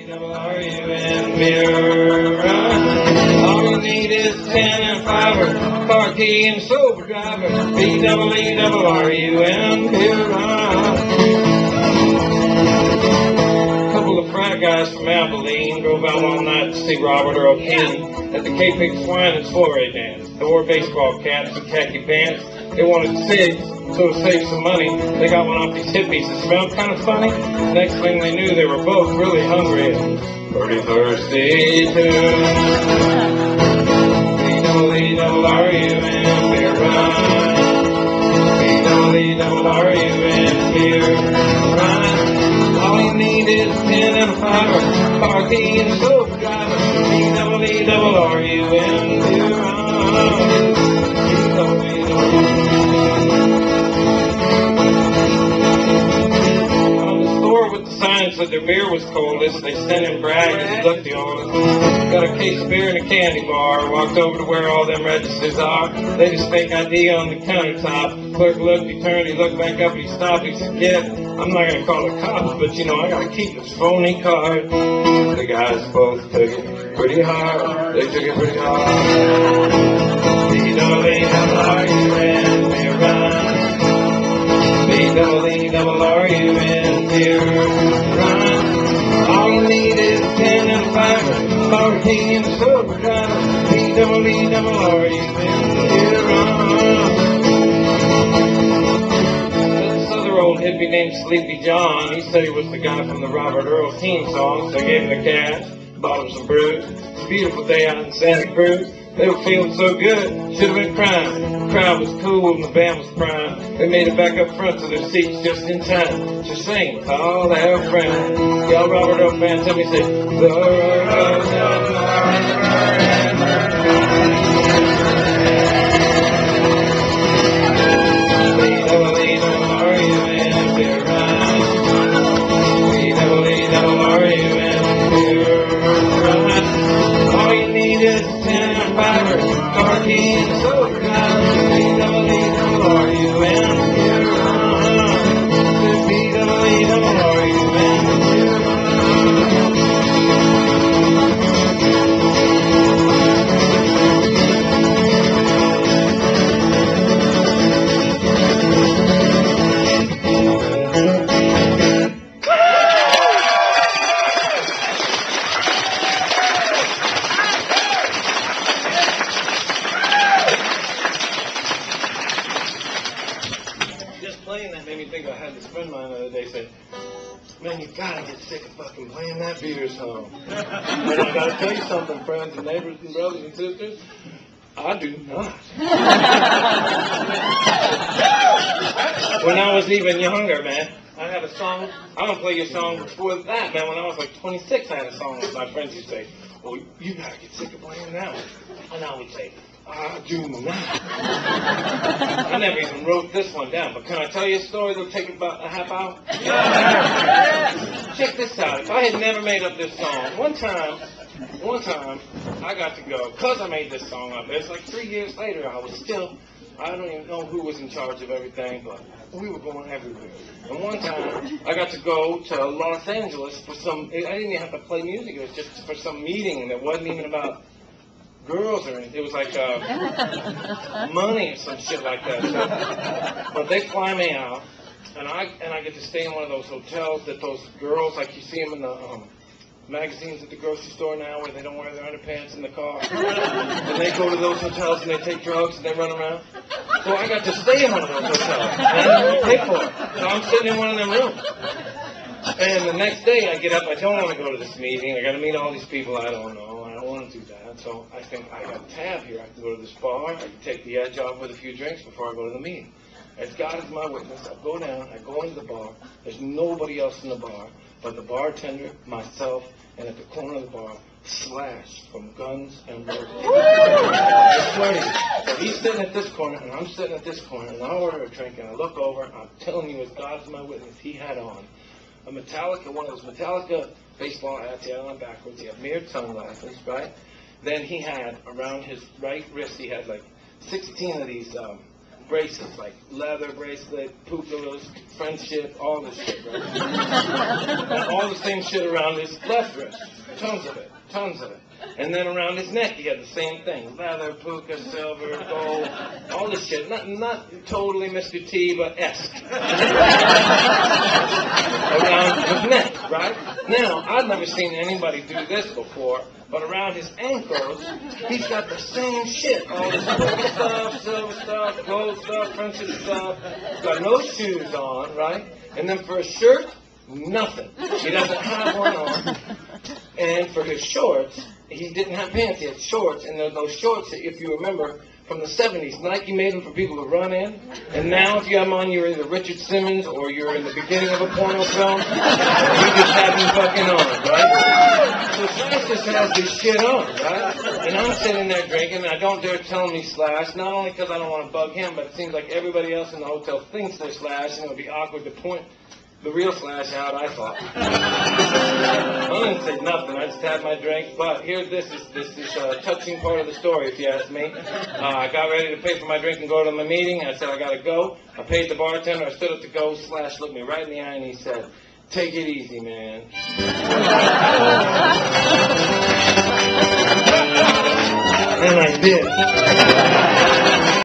W-R-U-N, beer run. All you need is 10 and fiber, car key and sober driver. B-double-E-double-R-U-N, beer run. A couple of frat guys from Abilene drove out one night to see Robert Earl Keen at the K-Pig Swine and Soiree dance. They wore baseball caps and khaki pants. They wanted cigs, so to save some money, they got one off these hippies that smelled kind of funny. Next thing they knew, they were both really hungry and pretty thirsty too. B-double-E-double-R-U-N, beer run. B-double-E-double-R-U-N, beer run. All you need is 10 and a fiver, car key and sober driver. B-double-E-double-R-U-N, beer run. On the store with the signs that their beer was coldest, they sent in brags and looked the oldest. Got a case of beer in a candy bar, walked over to where all them registers are. They just fake ID on the countertop. Clerk looked, he turned, he looked back up, he stopped, he said, "Kid, I'm not going to call the cops, but you know, I got to keep this phony card." The guys both took it pretty hard. They took it pretty hard. B-double-E-double-R-U-N, beer run. B-double-E-double-R-U-N, beer run. All you need is 10 and a fiver, car key and sober driver. B-double-E-double-R-U-N, beer run. This other old hippie named Sleepy John, he said he was the guy from the Robert Earl Keen song, so I gave him the cash, bought him some brews. It's a beautiful day out in Santa Cruz. They were feeling so good, should have been crying. The crowd was cool and the band was crying. They made it back up front to their seats just in time to sing with all their friends. Y'all Robert Earl fans, tell me, say, the B-double-E-double-R-U-N, beer run. B-double-E-double-R-U-N, beer run. All you need is 10 and fiber, car key and sober driver. B-double-E-double-R-U-N, beer run. B-double-E-double-R-U-N, beer run. That made me think. I had this friend of mine the other day say, "Man, you gotta get sick of fucking playing that beer song." And I gotta tell you something, friends and neighbors and brothers and sisters, I do not. When I was even younger, man, I had a song. I'm gonna play you a song before that, man. When I was like 26, I had a song that my friends used to say, "Well, you gotta get sick of playing that." And I would say, "I do not." I never even wrote this one down, but can I tell you a story that'll take about a half hour? Check this out. If I had never made up this song, one time, I got to go, because I made this song up. It's like 3 years later, I don't even know who was in charge of everything, but we were going everywhere. And one time, I got to go to Los Angeles for I didn't even have to play music, it was just for some meeting, and it wasn't even about girls or anything. It was like money or some shit like that. So, but they fly me out, and I get to stay in one of those hotels that those girls, like you see them in the magazines at the grocery store now, where they don't wear their underpants in the car. And they go to those hotels and they take drugs and they run around. So I got to stay in one of those hotels, and I didn't pay for it. So I'm sitting in one of them rooms. And the next day I get up, I don't want to go to this meeting. I got to meet all these people I don't know. I don't want to do that. So I think I got a tab here. I can go to this bar. I can take the edge off with a few drinks before I go to the meeting. As God is my witness, I go down, I go into the bar. There's nobody else in the bar but the bartender, myself, and at the corner of the bar, Slash from Guns and Roses. I swear to you. So he's sitting at this corner, and I'm sitting at this corner, and I order a drink, and I look over, and I'm telling you, as God is my witness, he had on a Metallica, one of those Metallica baseball hats. He had on backwards. He had mirrored sunglasses, right? Then he had, around his right wrist, he had like 16 of these bracelets, like leather bracelet, pukas, friendship, all this shit, right? And all the same shit around his left wrist. Tons of it. And then around his neck, he had the same thing. Leather, puka, silver, gold, all this shit. Not totally Mr. T, but esque. Around his neck, right? Now, I've never seen anybody do this before, but around his ankles, he's got the same shit. All this puka stuff, silver stuff, gold stuff, friendship stuff. He's got no shoes on, right? And then for his shirt, nothing. He doesn't have one on. And for his shorts, he didn't have pants, he had shorts, and those shorts, if you remember, from the 70s, Nike made them for people to run in, and now if you have them on, you're either Richard Simmons or you're in the beginning of a porno film, you just have them fucking on, right? So Slash just has this shit on, right? And I'm sitting there drinking, and I don't dare tell him he's Slash, not only because I don't want to bug him, but it seems like everybody else in the hotel thinks they're Slash, and it would be awkward to point the real Slash out, I thought. I didn't say nothing. I just had my drink. But here, this is a touching part of the story, if you ask me. I got ready to pay for my drink and go to my meeting. I said, I got to go. I paid the bartender. I stood up to go. Slash looked me right in the eye, and he said, take it easy, man. And I did.